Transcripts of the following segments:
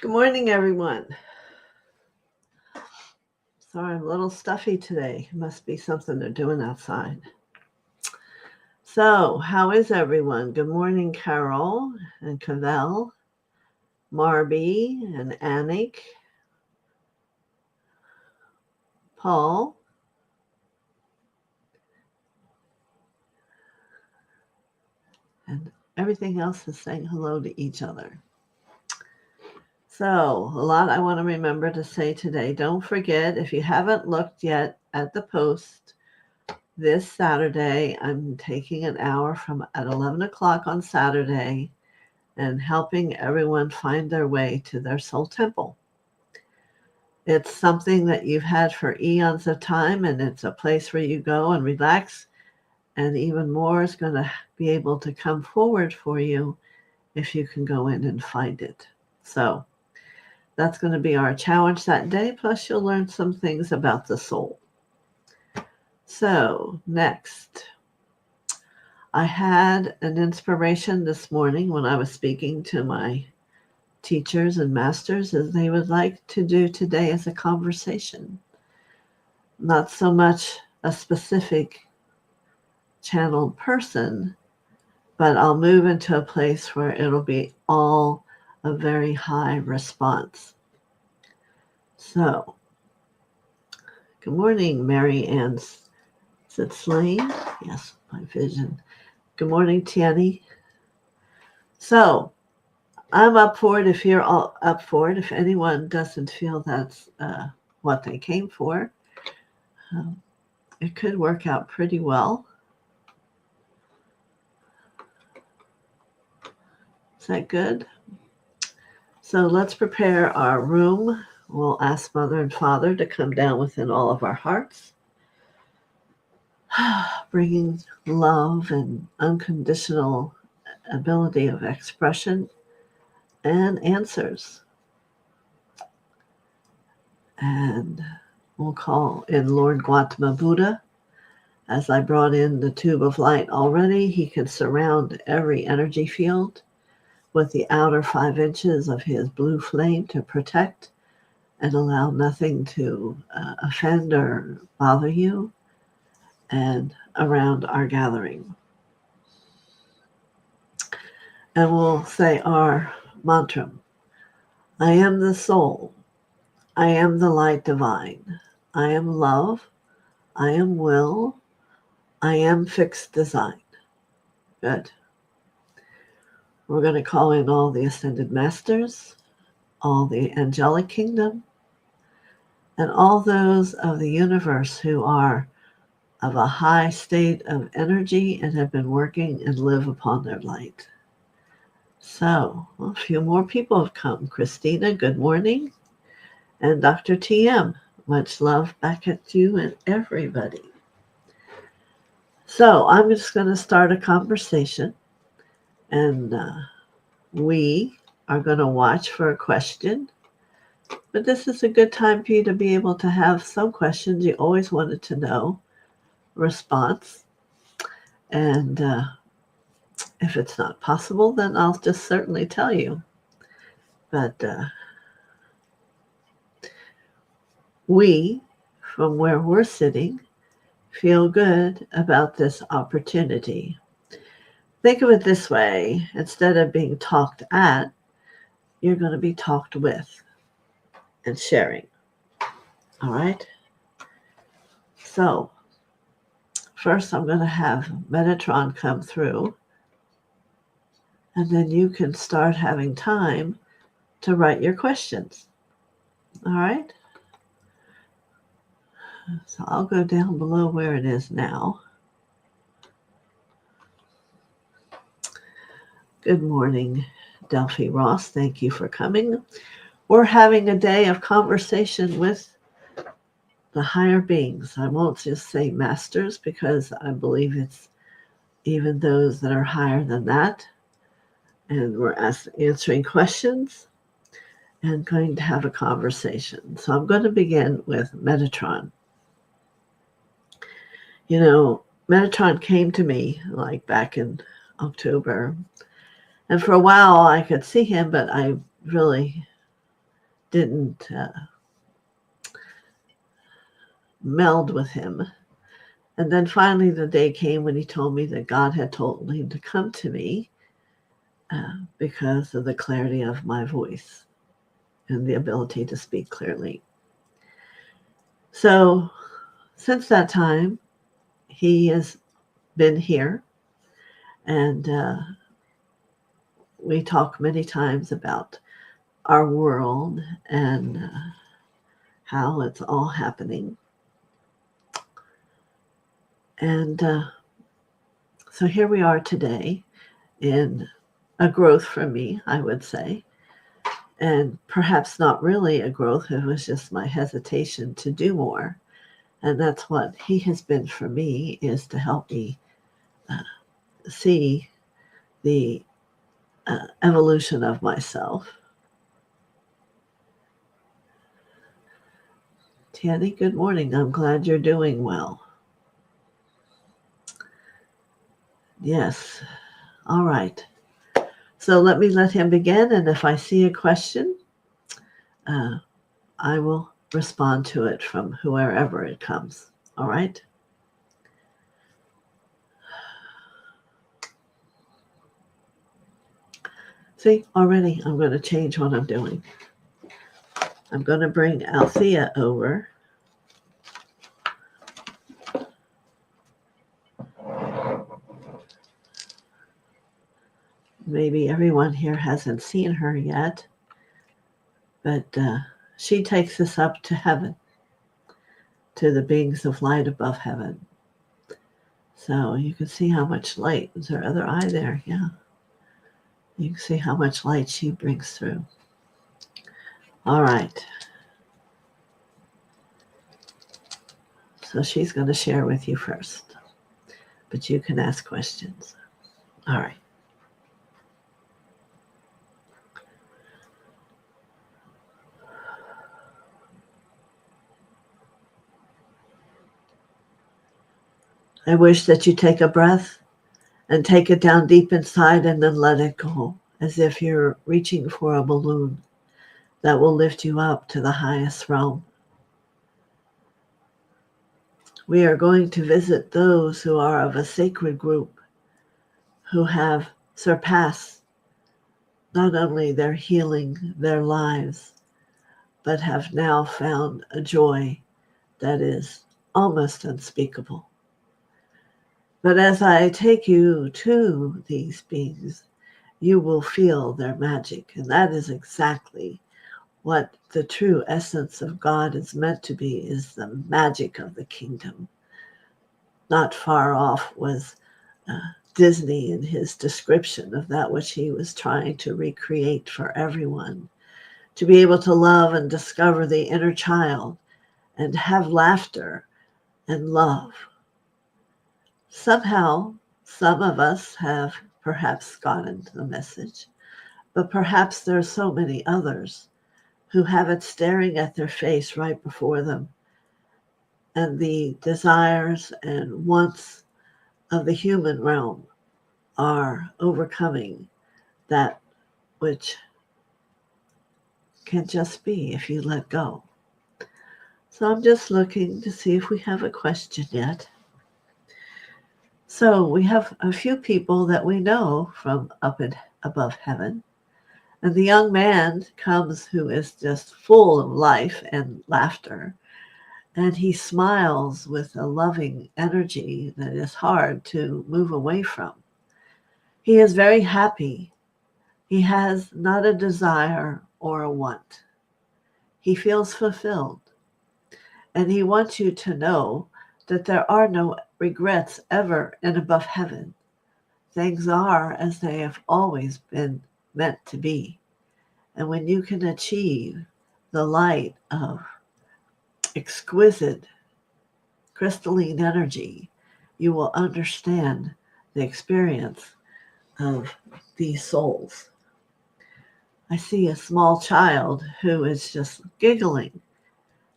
Good morning, everyone. Sorry, I'm a little stuffy today. Must be something they're doing outside. So, how is everyone? Good morning, Carol and Cavell, Marby and Anik, Paul, and everything else is saying hello to each other. So, a lot I want to remember to say today. Don't forget, if you haven't looked yet at the post, this Saturday, I'm taking an hour from at 11 o'clock on Saturday and helping everyone find their way to their soul temple. It's something that you've had for eons of time, and it's a place where you go and relax, and even more is going to be able to come forward for you if you can go in and find it. So that's going to be our challenge that day, plus you'll learn some things about the soul. So next, I had an inspiration this morning when I was speaking to my teachers and masters, as they would like to do today as a conversation. Not so much a specific channeled person, but I'll move into a place where it'll be all a very high response. So, good morning, Mary Ann. Is it Slane? Yes, my vision. Good morning, Tiani. So, I'm up for it if you're all up for it. If anyone doesn't feel that's what they came for, it could work out pretty well. Is that good? So let's prepare our room. We'll ask Mother and Father to come down within all of our hearts, bringing love and unconditional ability of expression and answers. And we'll call in Lord Gautama Buddha. As I brought in the tube of light already, he can surround every energy field with the outer 5 inches of his blue flame to protect and allow nothing to offend or bother you and around our gathering. And we'll say our mantra. I am the soul. I am the light divine. I am love. I am will. I am fixed design. Good. We're going to call in all the ascended masters, all the angelic kingdom, and all those of the universe who are of a high state of energy and have been working and live upon their light. So, a few more people have come. Christina, good morning. And Dr. TM, much love back at you and everybody. So, I'm just going to start a conversation, and we are going to watch for a question. But this is a good time for you to be able to have some questions you always wanted to know, response. And if it's not possible, then I'll just certainly tell you. But we, from where we're sitting, feel good about this opportunity. Think of it this way. Instead of being talked at, you're going to be talked with and sharing. All right? So, first I'm going to have Metatron come through, and then you can start having time to write your questions. All right? So I'll go down below where it is now. Good morning, Delphi Ross. Thank you for coming. We're having a day of conversation with the higher beings. I won't just say masters because I believe it's even those that are higher than that. And we're answering questions and going to have a conversation. So I'm going to begin with Metatron. You know, Metatron came to me like back in October. And for a while I could see him, but I really didn't meld with him. And then finally the day came when he told me that God had told him to come to me because of the clarity of my voice and the ability to speak clearly. So since that time, he has been here, and we talk many times about our world and how it's all happening. And so here we are today in a growth for me, I would say. And perhaps not really a growth, it was just my hesitation to do more. And that's what he has been for me, is to help me see the evolution of myself. Tanny, good morning. I'm glad you're doing well. Yes. All right. So let him begin. And if I see a question, I will respond to it from whoever it comes. All right. See, already I'm going to change what I'm doing. I'm going to bring Althea over. Maybe everyone here hasn't seen her yet, but she takes us up to heaven, to the beings of light above heaven. So you can see how much light. Is her other eye there? Yeah. You can see how much light she brings through. All right. So she's going to share with you first, but you can ask questions. All right. I wish that you take a breath and take it down deep inside and then let it go, as if you're reaching for a balloon that will lift you up to the highest realm. We are going to visit those who are of a sacred group, who have surpassed not only their healing, their lives, but have now found a joy that is almost unspeakable. But as I take you to these beings, you will feel their magic. And that is exactly what the true essence of God is meant to be, is the magic of the kingdom. Not far off was Disney in his description of that which he was trying to recreate for everyone. To be able to love and discover the inner child and have laughter and love. Somehow, some of us have perhaps gotten the message, but perhaps there are so many others who have it staring at their face right before them, and the desires and wants of the human realm are overcoming that which can just be if you let go. So I'm just looking to see if we have a question yet. So we have a few people that we know from up and above heaven. And the young man comes who is just full of life and laughter. And he smiles with a loving energy that is hard to move away from. He is very happy. He has not a desire or a want. He feels fulfilled. And he wants you to know that there are no regrets ever in above heaven. Things are as they have always been meant to be. And when you can achieve the light of exquisite crystalline energy, you will understand the experience of these souls. I see a small child who is just giggling.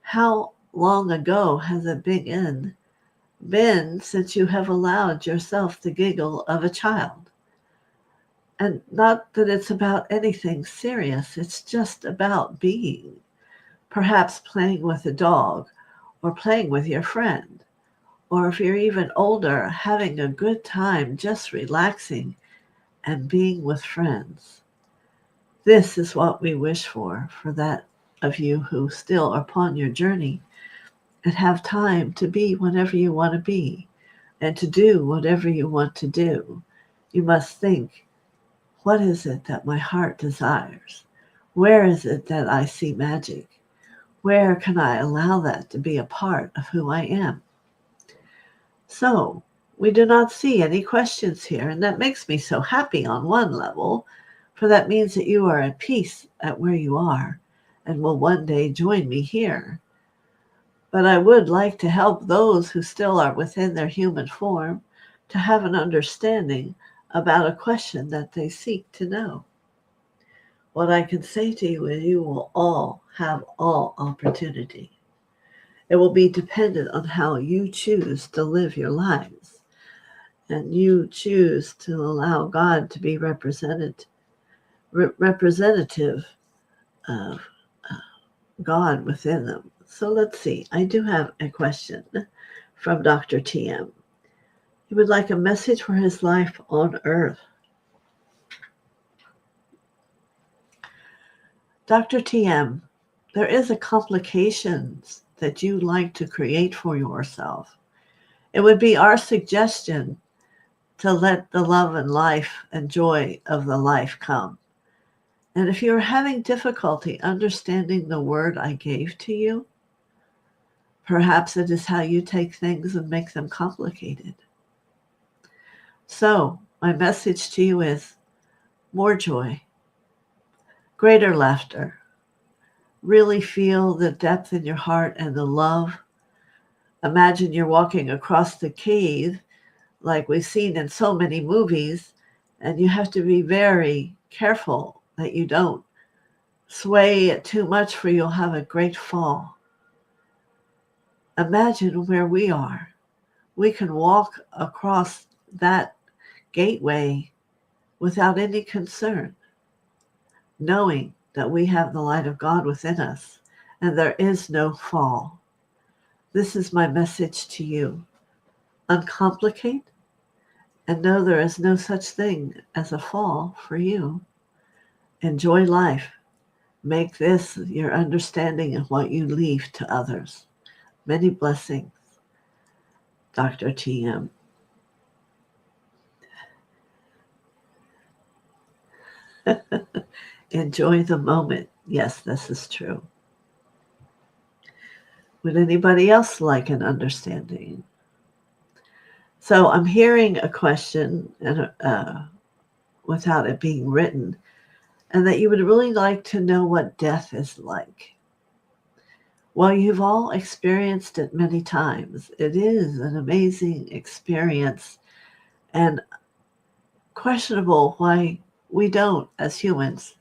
How long ago has it been since you have allowed yourself the giggle of a child? And not that it's about anything serious, it's just about being. perhaps playing with a dog or playing with your friend, or if you're even older, having a good time just relaxing and being with friends. This is what we wish for that of you who still are upon your journey and have time to be whenever you want to be and to do whatever you want to do. You must think, what is it that my heart desires? Where is it that I see magic? Where can I allow that to be a part of who I am? So, we do not see any questions here, and that makes me so happy on one level, for that means that you are at peace at where you are and will one day join me here. But I would like to help those who still are within their human form to have an understanding about a question that they seek to know. What I can say to you is you will all have all opportunity. It will be dependent on how you choose to live your lives, and you choose to allow God to be representative of God within them. So let's see. I do have a question from Dr. TM. He would like a message for his life on earth. Dr. TM, there is a complications that you like to create for yourself. It would be our suggestion to let the love and life and joy of the life come. And if you're having difficulty understanding the word I gave to you, perhaps it is how you take things and make them complicated. So, my message to you is more joy, greater laughter. Really feel the depth in your heart and the love. Imagine you're walking across the cave like we've seen in so many movies, and you have to be very careful that you don't sway it too much, for you'll have a great fall. Imagine where we are. We can walk across that gateway without any concern, knowing that we have the light of God within us and there is no fall. This is my message to you. Uncomplicate and know there is no such thing as a fall for you. Enjoy life. Make this your understanding of what you leave to others. Many blessings, Dr. TM. Enjoy the moment. Yes, this is true. Would anybody else like an understanding? So I'm hearing a question and without it being written, and that you would really like to know what death is like. Well, you've all experienced it many times. It is an amazing experience, and questionable why we don't, as humans,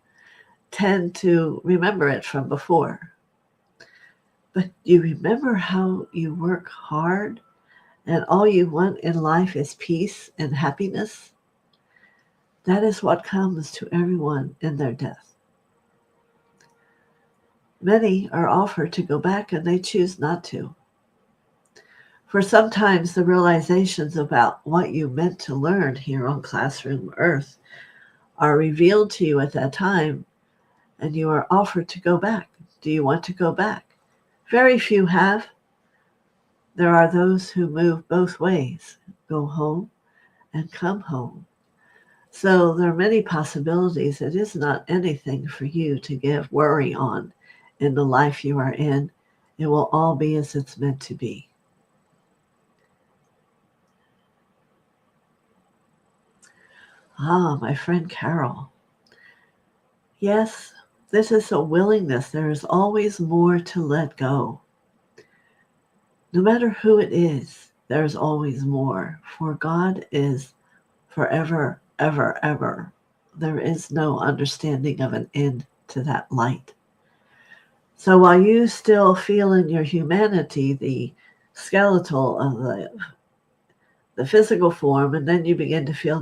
tend to remember it from before. But you remember how you work hard and all you want in life is peace and happiness? That is what comes to everyone in their death. Many are offered to go back and they choose not to. For sometimes the realizations about what you meant to learn here on Classroom Earth are revealed to you at that time, and you are offered to go back. Do you want to go back? Very few have. There are those who move both ways, go home and come home. So there are many possibilities. It is not anything for you to give worry on in the life you are in. It will all be as it's meant to be. Ah, my friend Carol. Yes, this is a willingness. There is always more to let go. No matter who it is, there is always more. For God is forever, ever, ever. There is no understanding of an end to that light. So while you still feel in your humanity the skeletal of the physical form, and then you begin to feel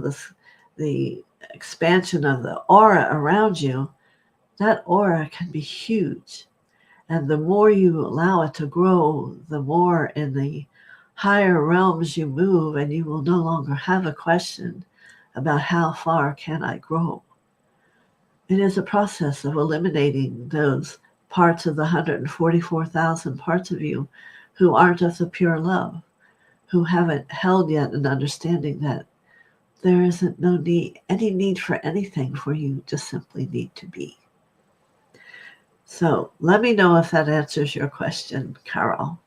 the expansion of the aura around you, that aura can be huge. And the more you allow it to grow, the more in the higher realms you move, and you will no longer have a question about how far can I grow. It is a process of eliminating those parts of the 144,000 parts of you who aren't of the pure love, who haven't held yet an understanding that there isn't any need for anything, for you just simply need to be. So let me know if that answers your question, Carol.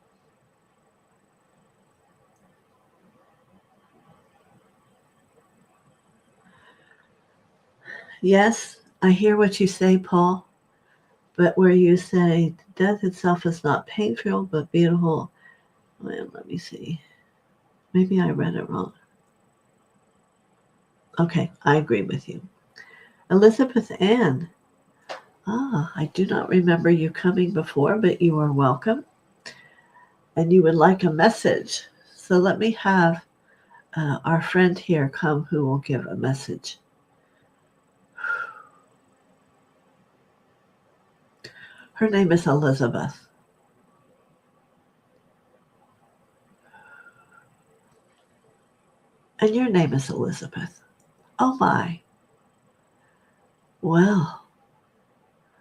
Yes, I hear what you say, Paul, but where you say death itself is not painful but beautiful. Well, let me see. Maybe I read it wrong. Okay, I agree with you. Elizabeth Ann. I do not remember you coming before, but you are welcome. And you would like a message. So let me have our friend here come who will give a message. Her name is Elizabeth. And your name is Elizabeth. Oh my. Well,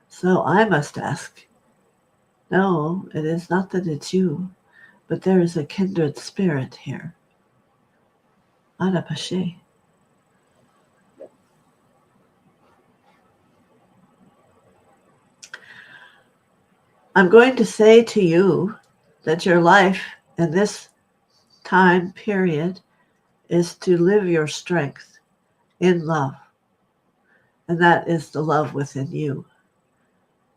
so I must ask. No, it is not that it's you, but there is a kindred spirit here. Anapache. I'm going to say to you that your life in this time period is to live your strength in love. And that is the love within you.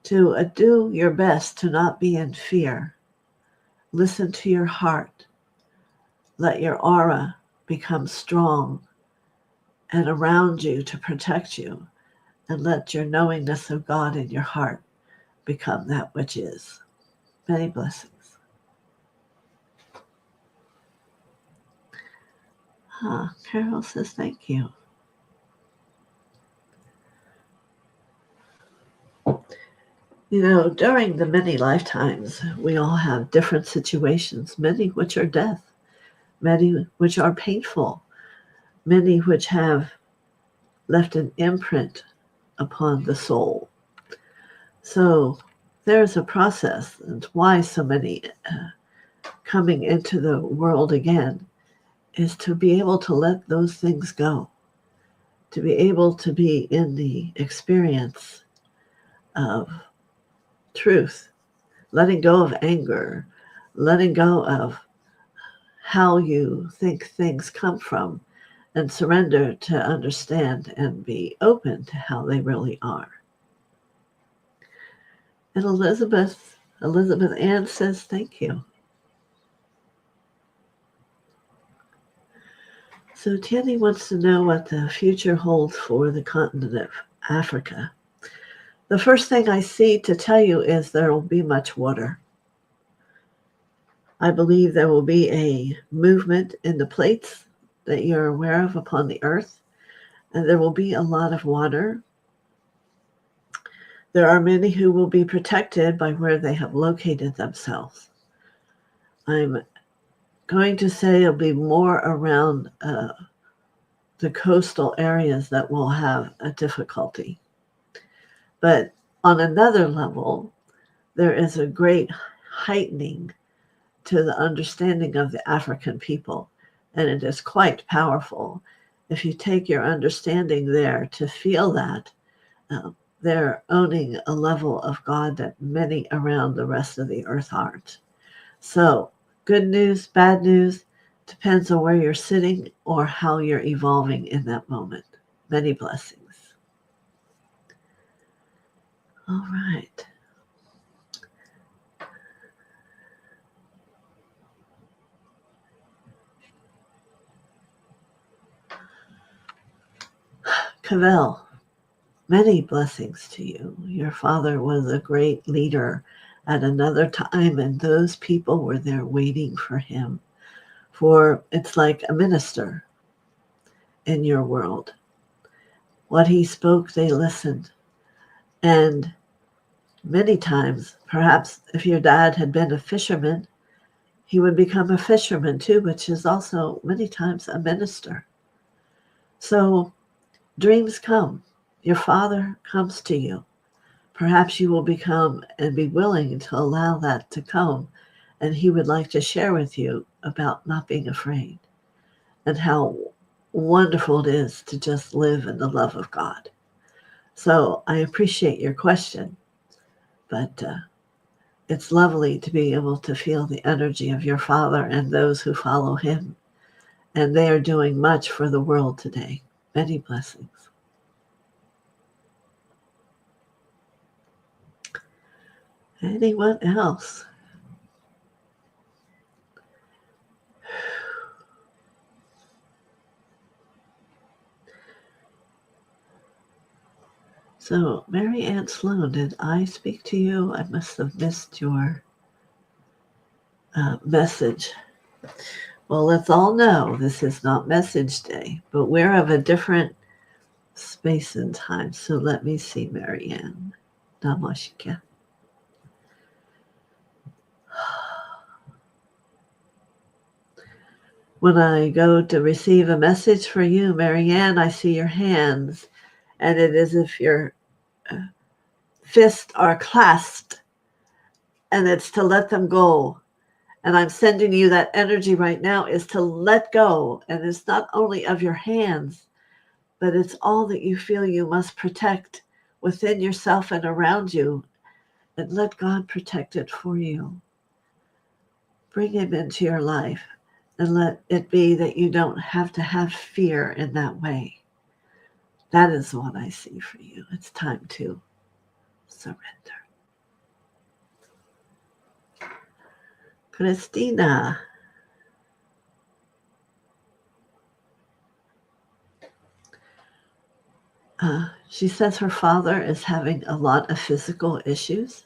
To do your best to not be in fear. Listen to your heart. Let your aura become strong and around you to protect you. And let your knowingness of God in your heart become that which is. Many blessings. Carol says thank you. You know, during the many lifetimes, we all have different situations, many which are death, many which are painful, many which have left an imprint upon the soul. So there's a process, and why so many coming into the world again is to be able to let those things go, to be able to be in the experience of truth, letting go of anger, letting go of how you think things come from, and surrender to understand and be open to how they really are. And Elizabeth Ann says thank you. So Tanny wants to know what the future holds for the continent of Africa. The first thing I see to tell you is there will be much water. I believe there will be a movement in the plates that you're aware of upon the earth, and there will be a lot of water. There are many who will be protected by where they have located themselves. I'm going to say it'll be more around the coastal areas that will have a difficulty. But on another level, there is a great heightening to the understanding of the African people, and it is quite powerful. If you take your understanding there to feel that, they're owning a level of God that many around the rest of the earth aren't. So, good news, bad news, depends on where you're sitting or how you're evolving in that moment. Many blessings. All right. Cavell, many blessings to you. Your father was a great leader at another time, and those people were there waiting for him. For it's like a minister in your world. What he spoke, they listened. And Many times, perhaps if your dad had been a fisherman, he would become a fisherman too, which is also many times a minister. So dreams come. Your father comes to you. Perhaps you will become and be willing to allow that to come. And he would like to share with you about not being afraid and how wonderful it is to just live in the love of God. So I appreciate your question, but it's lovely to be able to feel the energy of your father and those who follow him. And they are doing much for the world today. Many blessings. Anyone else? So, Mary Ann Sloan, did I speak to you? I must have missed your message. Well, let's all know this is not Message Day, but we're of a different space and time. So let me see, Mary Ann. Namaskar. When I go to receive a message for you, Mary Ann, I see your hands, and it is as if your fists are clasped, and it's to let them go. And I'm sending you that energy right now is to let go. And it's not only of your hands, but it's all that you feel you must protect within yourself and around you. And let God protect it for you. Bring him into your life and let it be that you don't have to have fear in that way. That is what I see for you. It's time to surrender. Christina. She says her father is having a lot of physical issues.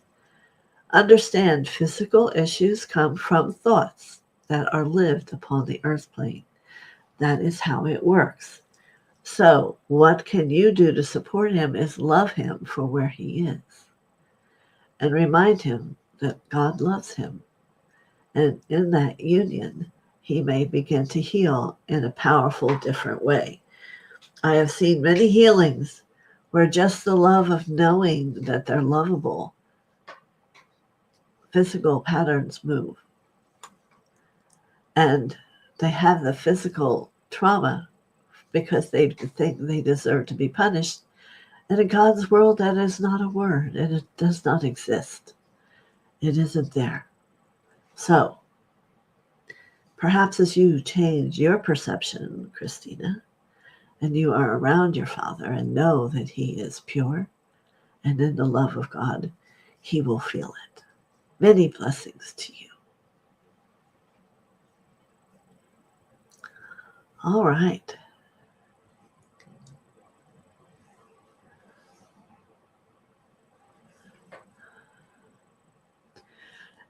Understand, physical issues come from thoughts that are lived upon the earth plane. That is how it works. So, what can you do to support him is love him for where he is and remind him that God loves him. And in that union, he may begin to heal in a powerful, different way. I have seen many healings where just the love of knowing that they're lovable, physical patterns move. And they have the physical trauma because they think they deserve to be punished. And in God's world, that is not a word, and it does not exist. It isn't there. So, perhaps as you change your perception, Christina, and you are around your father and know that he is pure and in the love of God, he will feel it. Many blessings to you. All right.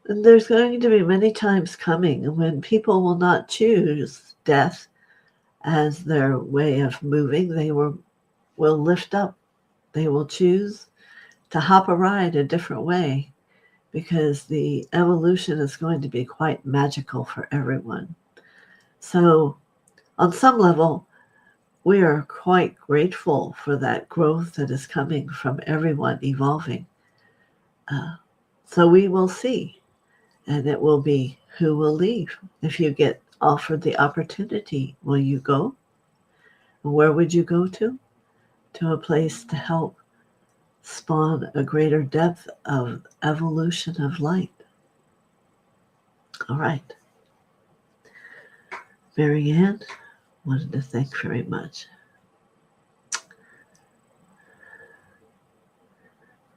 And there's going to be many times coming when people will not choose death as their way of moving. They will lift up. They will choose to hop a ride a different way because the evolution is going to be quite magical for everyone. So on some level, we are quite grateful for that growth that is coming from everyone evolving. So we will see, and it will be who will leave. If you get offered the opportunity, will you go? Where would you go to? To a place to help spawn a greater depth of evolution of light. All right. Mary Ann, wanted to thank very much.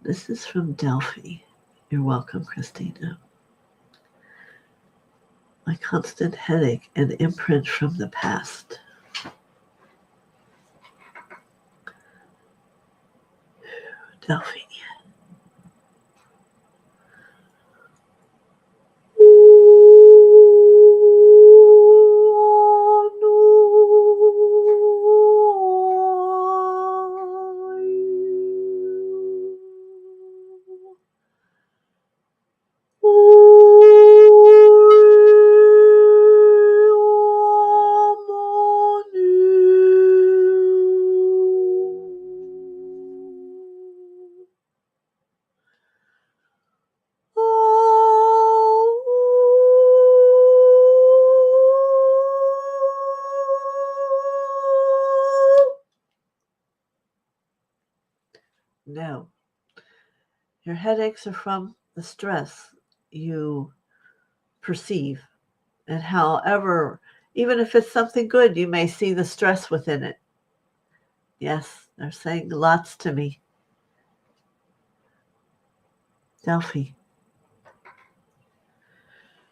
This is from Delphi. You're welcome, Christina. My constant headache and imprint from the past. Delphi. No. Your headaches are from the stress you perceive. And however, even if it's something good, you may see the stress within it. Yes, they're saying lots to me. Delphi.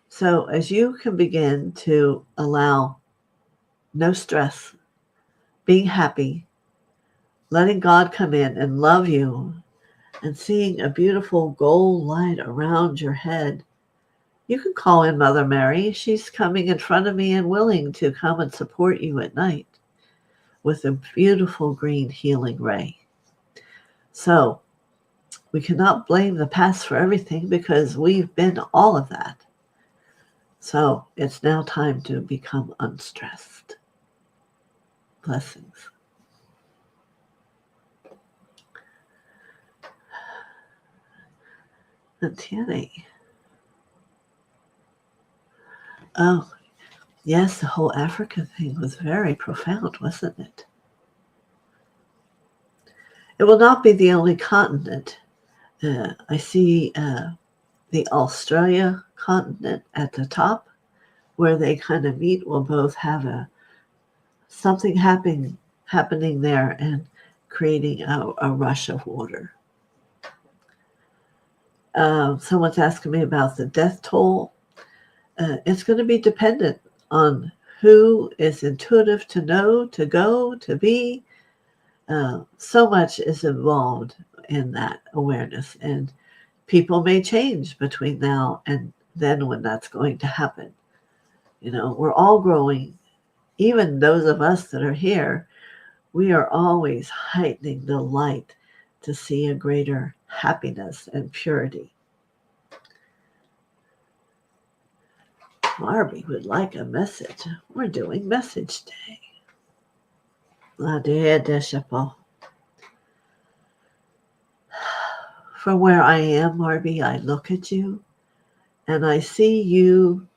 So as you can begin to allow no stress, being happy, letting God come in and love you, and seeing a beautiful gold light around your head, you can call in Mother Mary. She's coming in front of me and willing to come and support you at night with a beautiful green healing ray. So we cannot blame the past for everything because we've been all of that. So it's now time to become unstressed. Blessings. And Tierney. Oh, yes, the whole Africa thing was very profound, wasn't it? It will not be the only continent. I see the Australia continent at the top, where they kind of meet. Will both have something happening there and creating a rush of water. Someone's asking me about the death toll. It's going to be dependent on who is intuitive to know, to go, to be. So much is involved in that awareness, and people may change between now and then when that's going to happen. We're all growing. Even those of us that are here, we are always heightening the light to see a greater happiness and purity. Barbie would like a message. We're doing message day. La dear de chapeau. From where I am, Barbie, I look at you and I see you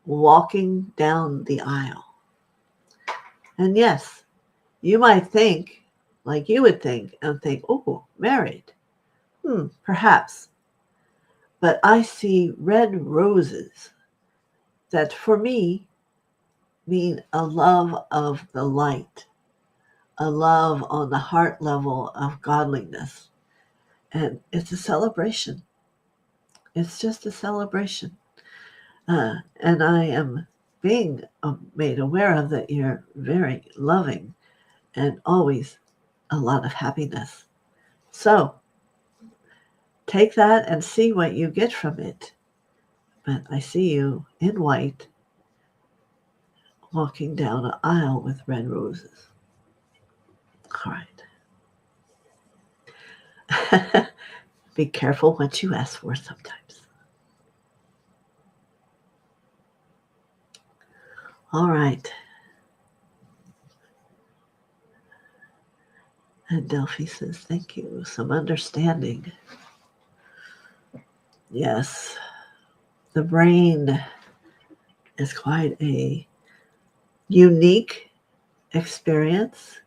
walking down the aisle. And yes, you might think, like you would think, and think, oh, married. Perhaps. But I see red roses that for me mean a love of the light, a love on the heart level of godliness. And it's a celebration. It's just a celebration. And I am being made aware of that you're very loving and always a lot of happiness. So take that and see what you get from it. But I see you in white walking down an aisle with red roses. All right. Be careful what you ask for sometimes. All right. And Delphi says, thank you. Some understanding. Yes. The brain is quite a unique experience,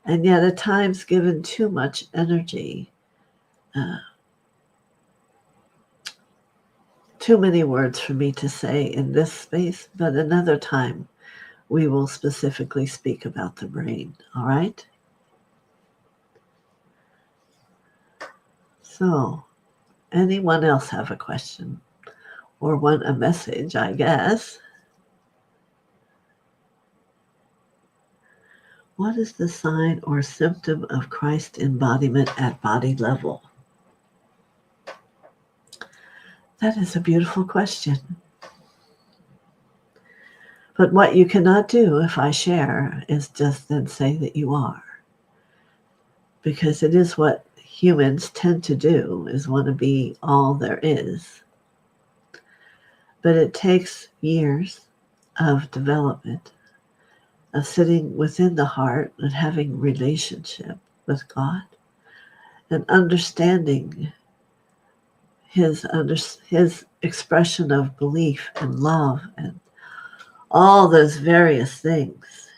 and yet at times given too much energy. Too many words for me to say in this space, but another time we will specifically speak about the brain. All right? So, anyone else have a question or want a message, I guess? What is the sign or symptom of Christ embodiment at body level? That is a beautiful question. But what you cannot do if I share is just then say that you are. Because it is what humans tend to do, is want to be all there is. But it takes years of development, of sitting within the heart and having relationship with God and understanding his expression of belief and love and all those various things.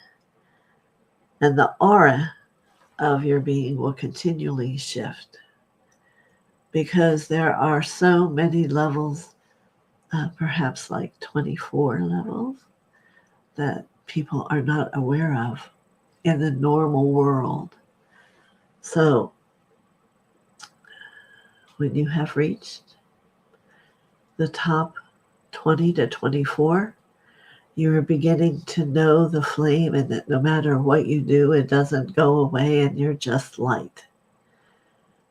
And the aura of your being will continually shift because there are so many levels, perhaps like 24 levels, that people are not aware of in the normal world. So when you have reached the top 20 to 24, you are beginning to know the flame, and that no matter what you do, it doesn't go away and you're just light.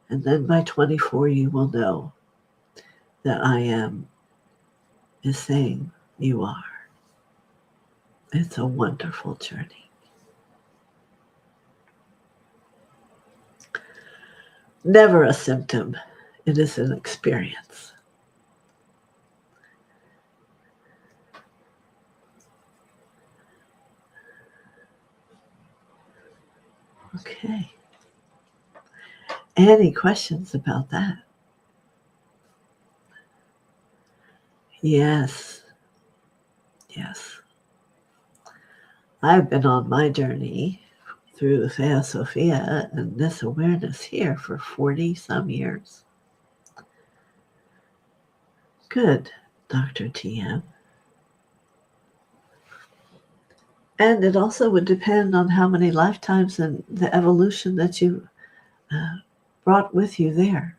And then by 24, you will know that I am is saying you are. It's a wonderful journey. Never a symptom. It is an experience. Okay. Any questions about that? Yes. Yes. I've been on my journey through TheoSophia and this awareness here for 40 some years. Good, Dr. TM. And it also would depend on how many lifetimes and the evolution that you brought with you there.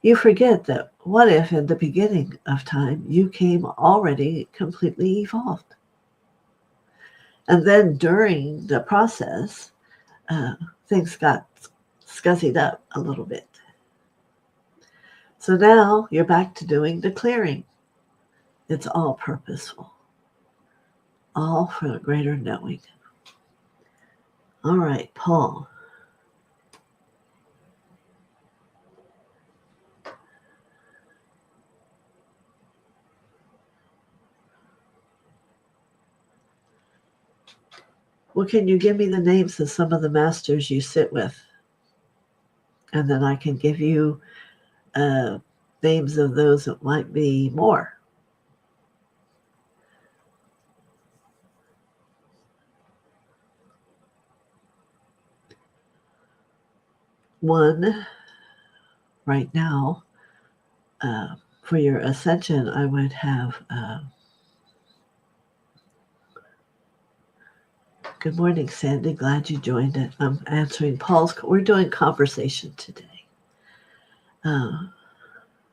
You forget that what if in the beginning of time you came already completely evolved? And then during the process, things got scuzzied up a little bit. So now you're back to doing the clearing. It's all purposeful, all for a greater knowing. All right, Paul. Well, can you give me the names of some of the masters you sit with? And then I can give you names of those that might be more. One, right now, for your ascension, I would have. Good morning, Sandy. Glad you joined it. I'm answering Paul's. We're doing conversation today.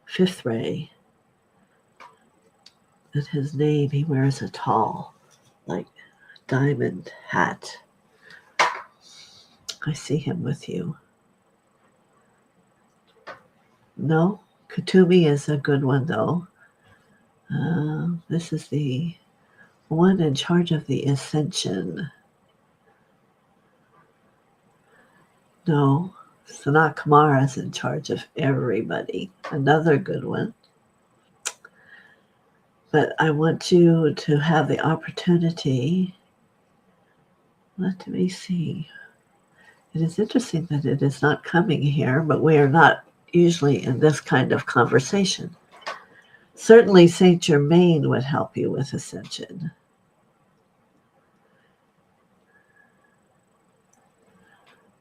Fifth ray. And his name, he wears a tall, like, diamond hat. I see him with you. No, Katumi is a good one, though. This is the one in charge of the ascension. No, Sanat Kumara is in charge of everybody. Another good one. But I want you to have the opportunity. Let me see. It is interesting that it is not coming here, but we are not usually in this kind of conversation. Certainly Saint Germain would help you with ascension.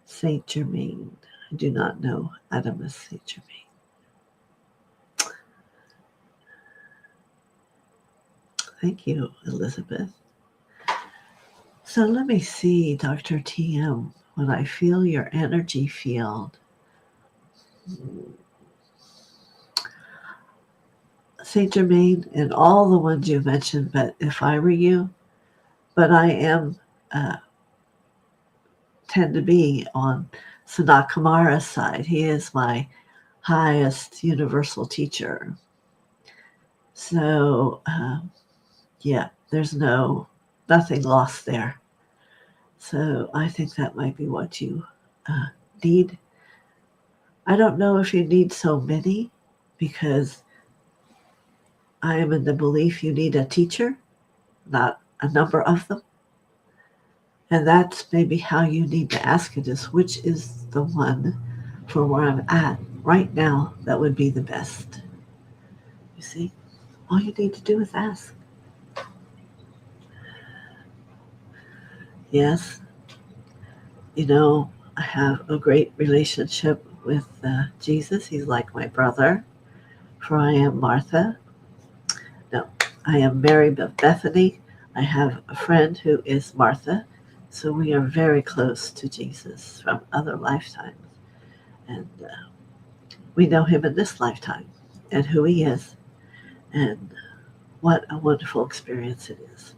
Saint Germain. I do not know Adamus Saint Germain. Thank you, Elizabeth. So let me see, Dr. TM, when I feel your energy field. Saint Germain and all the ones you mentioned, but if I were you, but I am tend to be on Sanat Kumara's side. He is my highest universal teacher. So yeah, there's nothing lost there. So I think that might be what you need. I don't know if you need so many, because I am in the belief you need a teacher, not a number of them. And that's maybe how you need to ask it, is which is the one for where I'm at right now that would be the best. You see, all you need to do is ask. Yes, I have a great relationship with Jesus. He's like my brother, for I am Martha. No, I am Mary Bethany. I have a friend who is Martha. So we are very close to Jesus from other lifetimes. And we know him in this lifetime and who he is. And what a wonderful experience it is.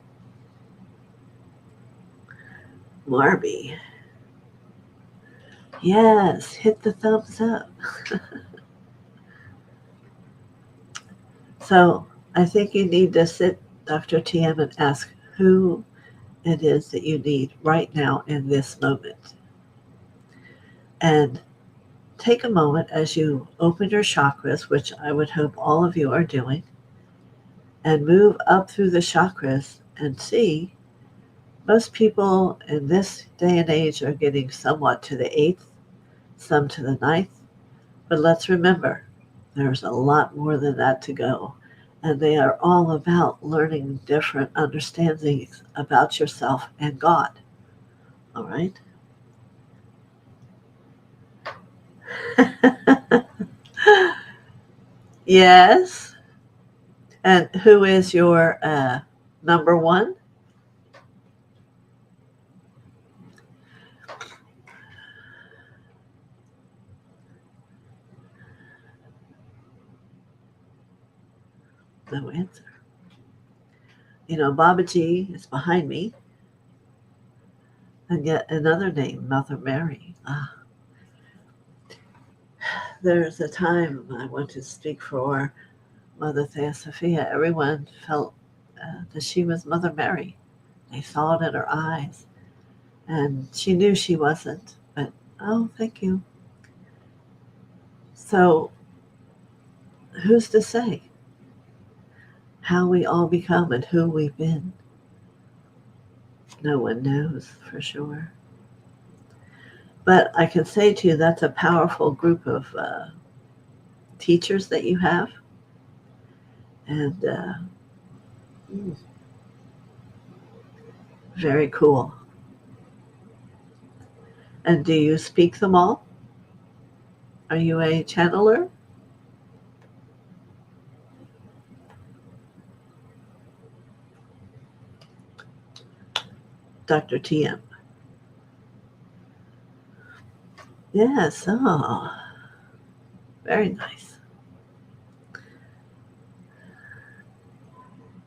Marby. Yes, hit the thumbs up. So I think you need to sit, Dr. TM, and ask who it is that you need right now in this moment. And take a moment as you open your chakras, which I would hope all of you are doing, and move up through the chakras and see. Most people in this day and age are getting somewhat to the 8th, some to the 9th, but let's remember, there's a lot more than that to go. And they are all about learning different understandings about yourself and God. All right? Yes. And who is your number one? No answer. You know, Babaji is behind me. And yet another name, Mother Mary. There's a time I went to speak for Mother TheoSophia. Everyone felt that she was Mother Mary. They saw it in her eyes. And she knew she wasn't. But, oh, thank you. So, who's to say how we all become and who we've been? No one knows for sure. But I can say to you, that's a powerful group of teachers that you have. And very cool. And do you speak them all? Are you a channeler? Dr. TM. Yes, oh, very nice.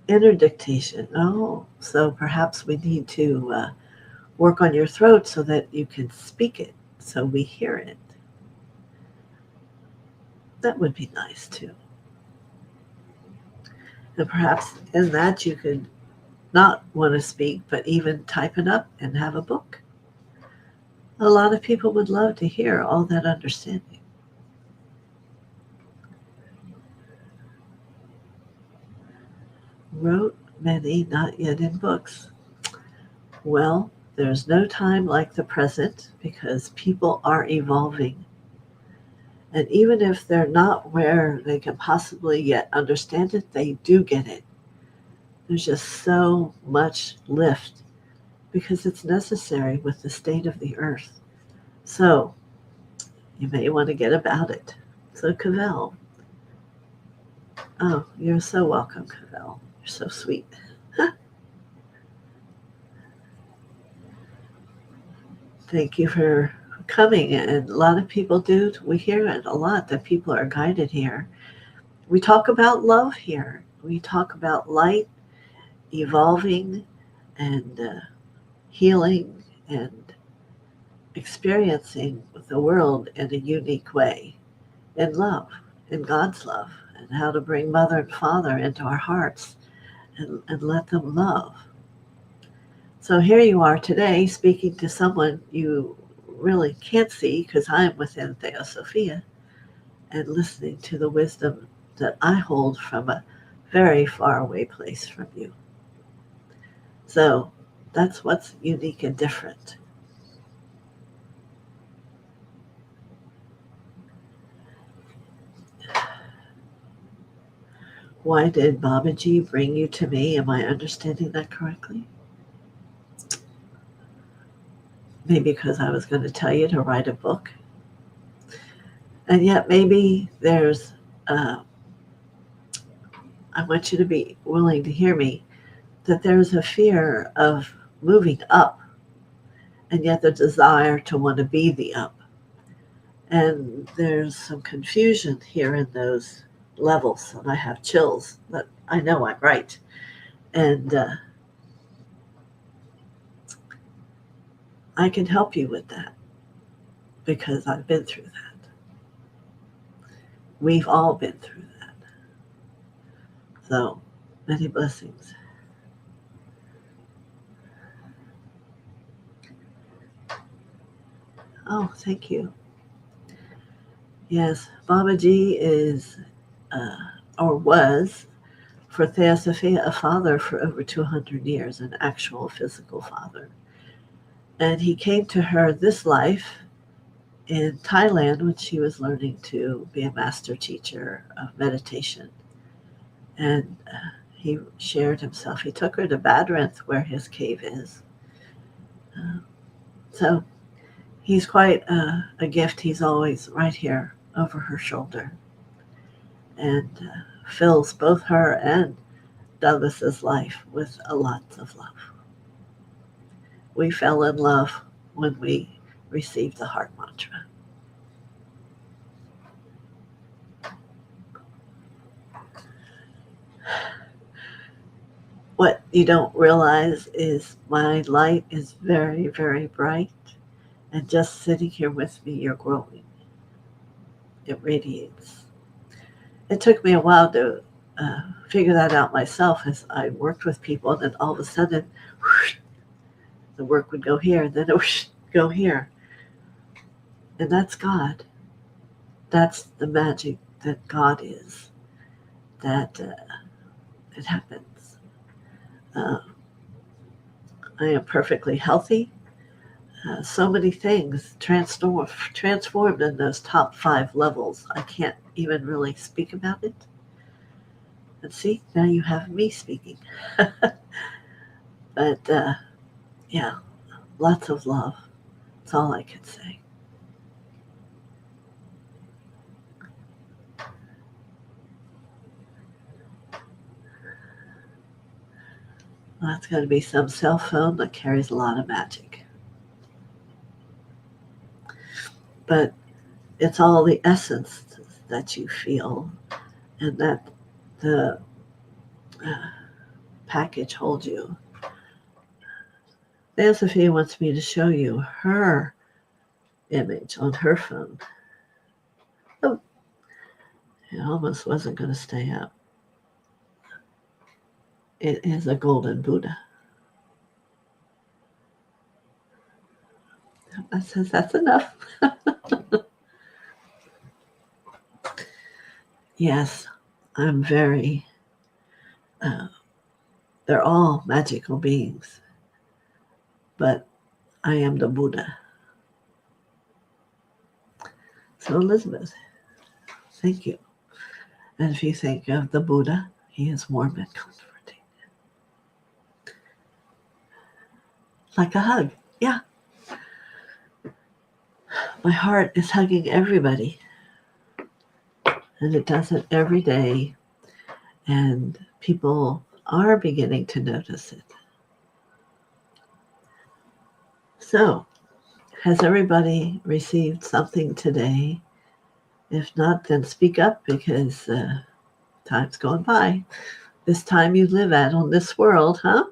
Inner dictation. Oh, so perhaps we need to work on your throat so that you can speak it, so we hear it. That would be nice too. And perhaps in that you could not want to speak, but even type it up and have a book. A lot of people would love to hear all that understanding. Wrote many not yet in books. Well, there's no time like the present because people are evolving. And even if they're not where they can possibly yet understand it, they do get it. There's just so much lift because it's necessary with the state of the earth. So you may want to get about it. So Cavell. Oh, you're so welcome, Cavell. You're so sweet. Thank you for coming. And a lot of people do. We hear it a lot that people are guided here. We talk about love here. We talk about light, evolving, and healing, and experiencing the world in a unique way, in love, in God's love, and how to bring mother and father into our hearts and let them love. So here you are today speaking to someone you really can't see because I am within TheoSophia and listening to the wisdom that I hold from a very far away place from you. So that's what's unique and different. Why did Babaji bring you to me? Am I understanding that correctly? maybe because I was going to tell you to write a book. And yet maybe there's, I want you to be willing to hear me, that there's a fear of moving up, and yet the desire to want to be the up. And there's some confusion here in those levels, and I have chills, but I know I'm right. And I can help you with that because I've been through that. We've all been through that. So, many blessings. Oh, thank you. Yes, Babaji is, or was, for TheoSophia, a father for over 200 years, an actual physical father. And he came to her this life in Thailand when she was learning to be a master teacher of meditation. And he shared himself. He took her to Badrinth, where his cave is. So he's quite a gift. He's always right here over her shoulder and fills both her and Douglas's life with a lot of love. We fell in love when we received the heart mantra. What you don't realize is my light is very, very bright, and just sitting here with me, you're growing. It radiates. It took me a while to figure that out myself as I worked with people, and then all of a sudden, whoosh, the work would go here, and then it would go here. And that's God. That's the magic that God is, that it happens. I am perfectly healthy. So many things transformed in those top 5 levels. I can't even really speak about it. And see, now you have me speaking. But yeah, lots of love. That's all I could say. Well, that's going to be some cell phone that carries a lot of magic. But it's all the essence that you feel, and that the package holds you. TheoSophia wants me to show you her image on her phone. Oh, it almost wasn't going to stay up. It is a golden Buddha. That says that's enough. Yes, I'm very, they're all magical beings, but I am the Buddha. So, Elizabeth, thank you. And if you think of the Buddha, he is warm and comforting. Like a hug. Yeah. My heart is hugging everybody. And it does it every day. And people are beginning to notice it. So, has everybody received something today? If not, then speak up, because time's going by. This time you live at on this world, huh?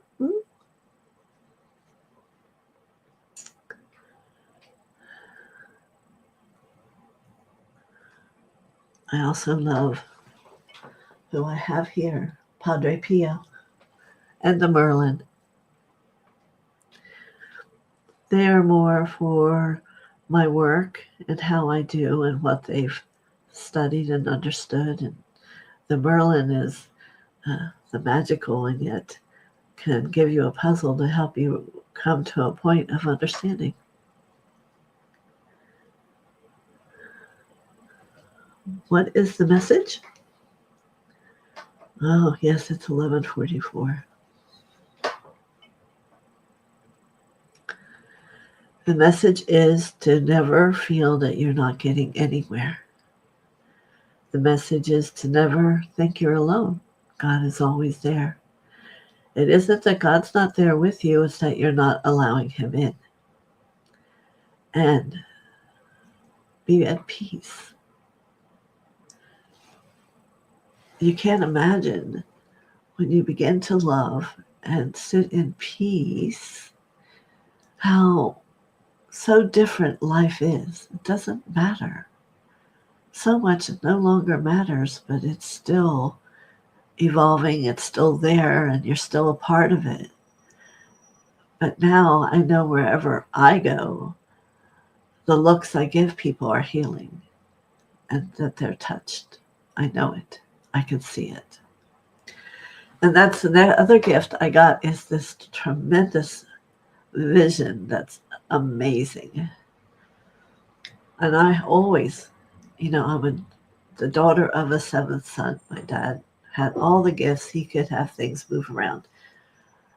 I also love who I have here, Padre Pio and the Merlin. They are more for my work and how I do and what they've studied and understood. And the Merlin is the magical, and yet can give you a puzzle to help you come to a point of understanding. What is the message? Oh, yes, it's 11:44. The message is to never feel that you're not getting anywhere. The message is to never think you're alone. God is always there. It isn't that God's not there with you, it's that you're not allowing him in. And be at peace. You can't imagine when you begin to love and sit in peace how so different life is. It doesn't matter. So much no longer matters, but it's still evolving, it's still there, and you're still a part of it. But now I know wherever I go, the looks I give people are healing and that they're touched. I know it. I can see it. And that's the other gift I got is this tremendous vision that's amazing. And I always, I'm the daughter of a seventh son. My dad had all the gifts. He could have things move around.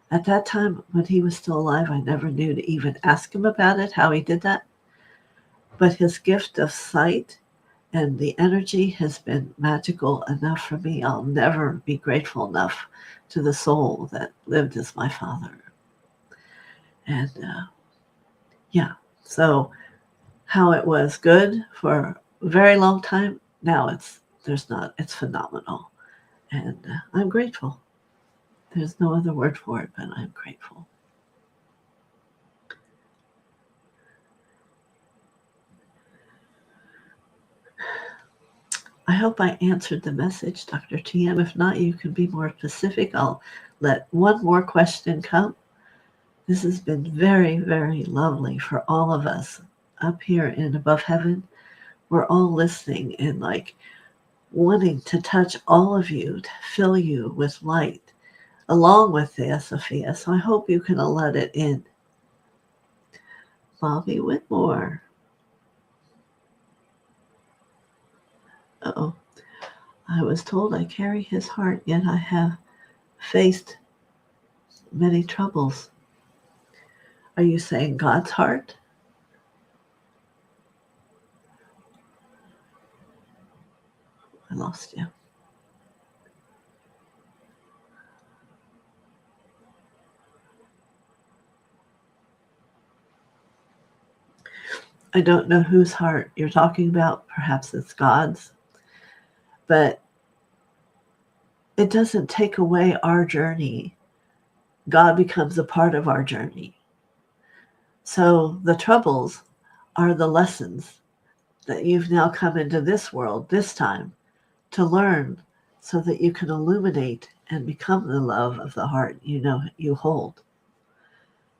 At that time, when he was still alive, I never knew to even ask him about it, how he did that. But his gift of sight and the energy has been magical enough for me. I'll never be grateful enough to the soul that lived as my father. And so how it was good for a very long time, now it's phenomenal. And I'm grateful. There's no other word for it, but I'm grateful. I hope I answered the message, Dr. TM. If not, you can be more specific. I'll let one more question come. This has been very, very lovely for all of us up here in above heaven. We're all listening and wanting to touch all of you, to fill you with light, along with TheoSophia. So I hope you can let it in. Bobby Whitmore. Uh-oh. I was told I carry his heart, yet I have faced many troubles. Are you saying God's heart? I lost you. I don't know whose heart you're talking about. Perhaps it's God's. But it doesn't take away our journey. God becomes a part of our journey. So the troubles are the lessons that you've now come into this world, this time, to learn so that you can illuminate and become the love of the heart you hold.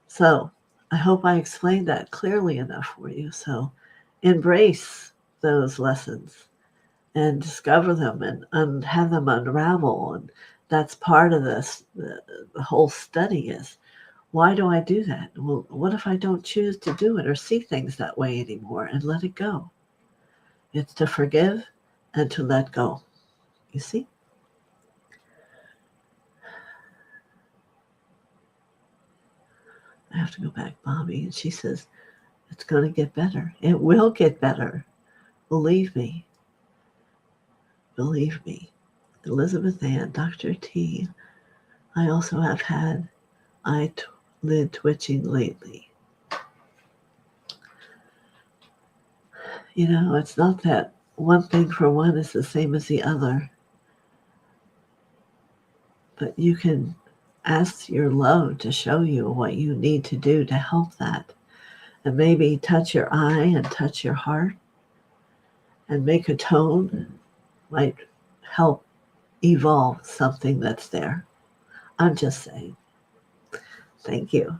So I hope I explained that clearly enough for you. So embrace those lessons and discover them and have them unravel. And that's part of this. The whole study is, why do I do that? Well, what if I don't choose to do it or see things that way anymore and let it go? It's to forgive and to let go. You see? I have to go back, Bobby. And she says, it's going to get better. It will get better. Believe me. Believe me. Elizabeth Ann, Dr. T. I also have had eyelid twitching lately. It's not that one thing for one is the same as the other. But you can ask your love to show you what you need to do to help that. And maybe touch your eye and touch your heart and make a tone might help evolve something that's there. I'm just saying. Thank you.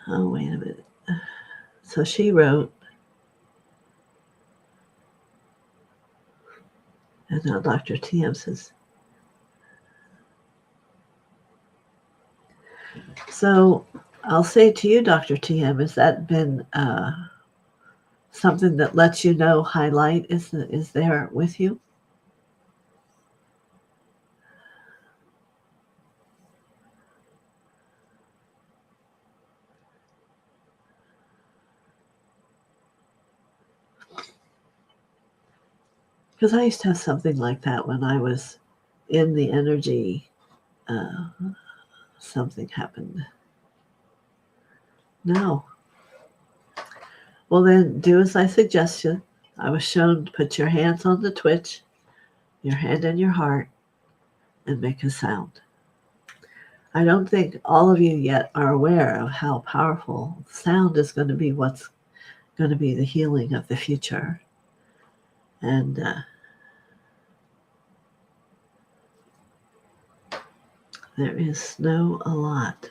Oh, wait a minute. So she wrote, and now Dr. TM says, so I'll say to you, Dr. TM, has that been something that lets you know highlight is there with you? Because I used to have something like that when I was in the energy. Something happened. No. Well, then do as I suggested. I was shown to put your hands on the twitch, your hand in your heart, and make a sound. I don't think all of you yet are aware of how powerful sound is going to be what's going to be the healing of the future. And there is snow a lot.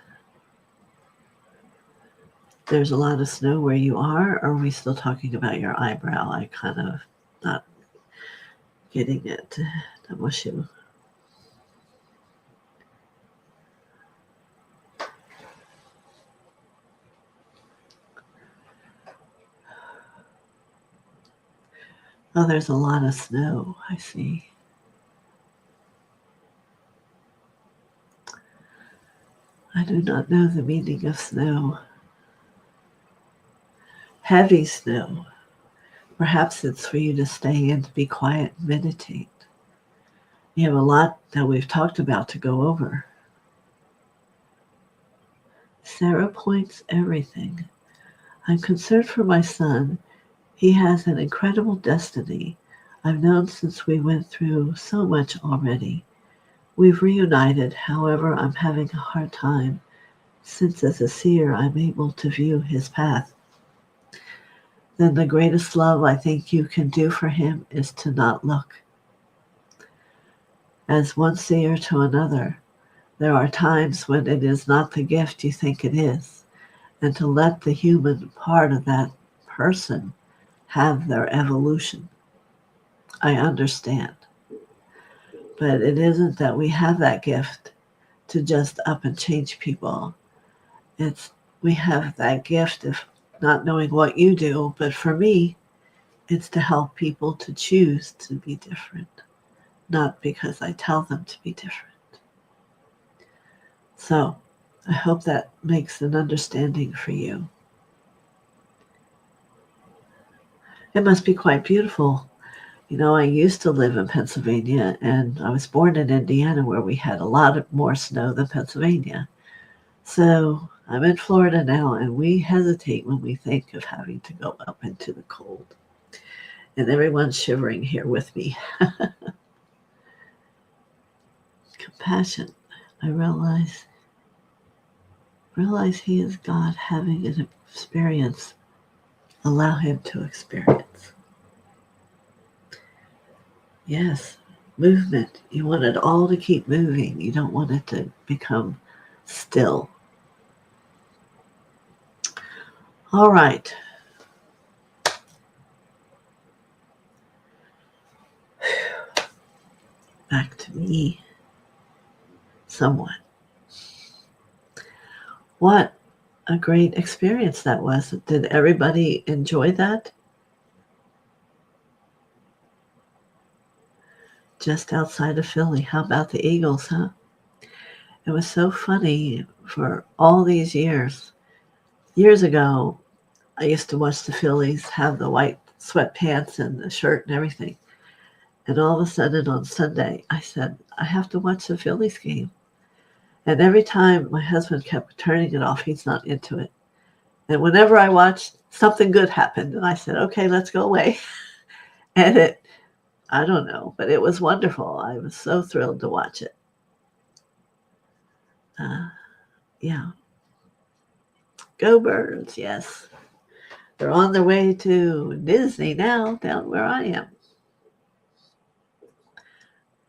There's a lot of snow where you are, or are we still talking about your eyebrow? I kind of not getting it. I wish you. Oh, there's a lot of snow, I see. I do not know the meaning of snow. Heavy snow. Perhaps it's for you to stay and be quiet and meditate. You have a lot that we've talked about to go over. Sarah points everything. I'm concerned for my son. He has an incredible destiny. I've known since we went through so much already. We've reunited, however, I'm having a hard time, since as a seer I'm able to view his path. Then the greatest love I think you can do for him is to not look. As one seer to another, there are times when it is not the gift you think it is, and to let the human part of that person have their evolution. I understand. But it isn't that we have that gift to just up and change people. It's we have that gift of not knowing what you do, but for me, it's to help people to choose to be different, not because I tell them to be different. So I hope that makes an understanding for you. It must be quite beautiful. You know, I used to live in Pennsylvania, and I was born in Indiana where we had a lot more snow than Pennsylvania. So I'm in Florida now, and we hesitate when we think of having to go up into the cold. And everyone's shivering here with me. Compassion. I realize he is God having an experience. Allow him to experience. Yes, movement. You want it all to keep moving. You don't want it to become still. All right. Back to me. Somewhat. What a great experience that was. Did everybody enjoy that? Just outside of Philly. How about the Eagles, huh? It was so funny for all these years. Years ago, I used to watch the Phillies have the white sweatpants and the shirt and everything. And all of a sudden on Sunday, I said, I have to watch the Phillies game. And every time my husband kept turning it off, he's not into it. And whenever I watched, something good happened. And I said, okay, let's go away. And I don't know, but it was wonderful. I was so thrilled to watch it. Yeah. Go Birds, yes. They're on their way to Disney now, down where I am.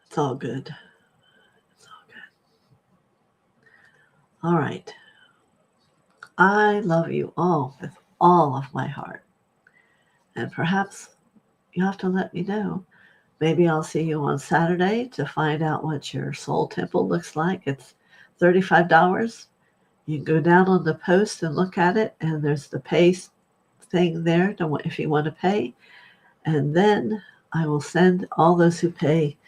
It's all good. It's all good. All right. I love you all with all of my heart. And perhaps you have to let me know. Maybe I'll see you on Saturday to find out what your soul temple looks like. It's $35. You can go down on the post and look at it, and there's the pay thing there if you want to pay. And then I will send all those who pay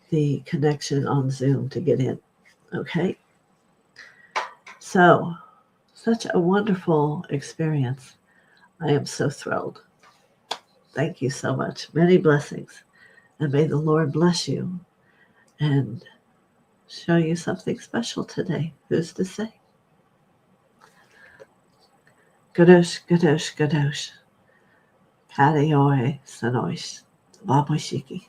the connection on Zoom to get in. Okay? So, such a wonderful experience. I am so thrilled. Thank you so much. Many blessings. And may the Lord bless you and show you something special today. Who's to say? Gadosh, gadosh, gadosh. Kadayoe, sanoish. Babushiki.